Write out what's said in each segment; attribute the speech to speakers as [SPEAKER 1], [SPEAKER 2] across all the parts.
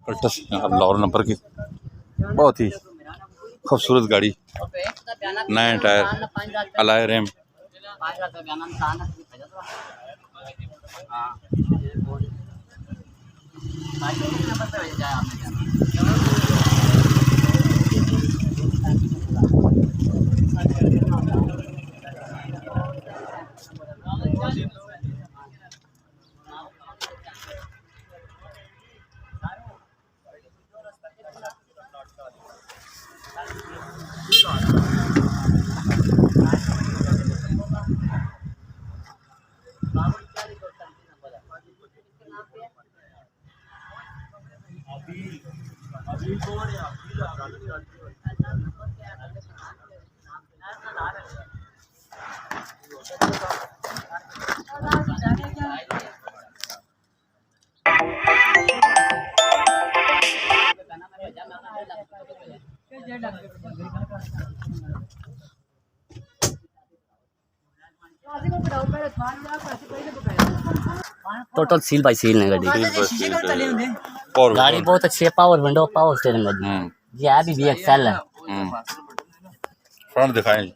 [SPEAKER 1] Altis Lahore number की बहुत ही खूबसूरत गाड़ी, नए tyre, ally RAM.
[SPEAKER 2] Total seal by seal है गाड़ी। गाड़ी बहुत अच्छी है, पावर विंडो, पावर स्टीयरिंग है। ये है भी VXL है।
[SPEAKER 1] फ्रंट दिखाएं।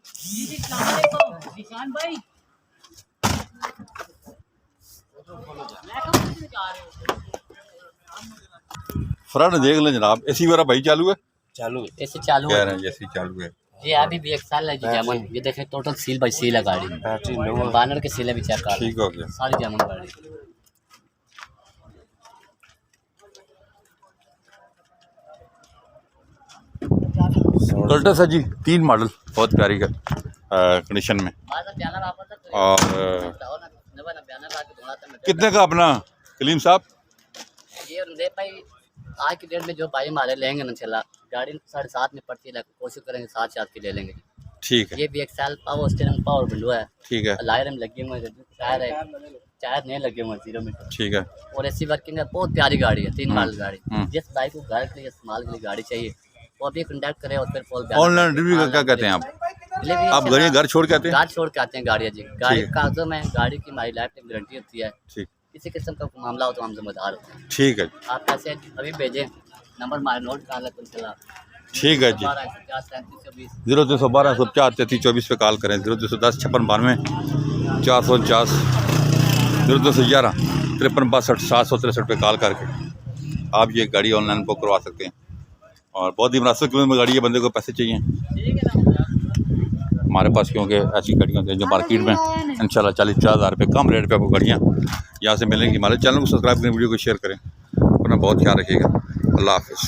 [SPEAKER 1] फ्रंट देख लें जनाब। एसी वगैरह भाई चालू है?
[SPEAKER 2] चालू एसी चालू
[SPEAKER 1] कह रहे हैं एसी चालू है।
[SPEAKER 2] ये अभी VXL है जी जेमन। ये देखें टोटल सील बाई सील है गाड़ी। बैनर के सीलें भी चेक कर।
[SPEAKER 1] ठीक हो गया।
[SPEAKER 2] सारी जेमन गाड़ी।
[SPEAKER 1] अल्टस है जी, 3 मॉडल, बहुत प्यारी कंडीशन में। और कितने का अपना कलीम साहब?
[SPEAKER 2] ये भाई आज की डेट में जो भाई हमारे लेंगे ना चला गाड़ी 7.5 में पड़ती है, कोशिश करेंगे 7 के ले लेंगे।
[SPEAKER 1] ठीक है।
[SPEAKER 2] ये VXL power steering, power window है।
[SPEAKER 1] ठीक है।
[SPEAKER 2] लाइट लगे हुए टायर नहीं लगे हुए 0 मीटर।
[SPEAKER 1] ठीक है।
[SPEAKER 2] और एसी वर्किंग है। बहुत प्यारी गाड़ी है, 3 मॉडल गाड़ी। जिस भाई को घर के लिए इस्तेमाल के लिए गाड़ी चाहिए वो अभी कॉन्टैक्ट करे और फिर
[SPEAKER 1] ऑनलाइन डिलीवरी का क्या कहते हैं आप गाड़ी घर छोड़ के आते हैं?
[SPEAKER 2] घर छोड़ के आते हैं गाड़ी जी। गाड़ी कागजों में गाड़ी की हमारी लाइफ टाइम गारंटी होती है।
[SPEAKER 1] ठीक।
[SPEAKER 2] किसी किस्म का मामला हो तो हम जिम्मेदार होते हैं।
[SPEAKER 1] ठीक है।
[SPEAKER 2] आप पैसे अभी भेजें, नंबर हमारे नोट कर लेते चला।
[SPEAKER 1] ठीक है जी। 0312 3324 पे कॉल करें। 0210 5692 449 0211 5362 763 पे कॉल करके आप ये गाड़ी ऑनलाइन बुक करवा सकते हैं। और बहुत ही मुनासिब कीमत में गाड़ी है। बंदे को पैसे चाहिए हमारे पास, क्योंकि ऐसी गाड़ियाँ होती हैं जो मार्केट में इंशाल्लाह 40-50 हज़ार रुपये कम रेट पे आपको गाड़ियाँ यहाँ से मिलेंगी। हमारे चैनल को सब्सक्राइब करें, वीडियो को शेयर करें। अपना बहुत ख्याल रखिएगा। अल्लाह हाफ़िज़।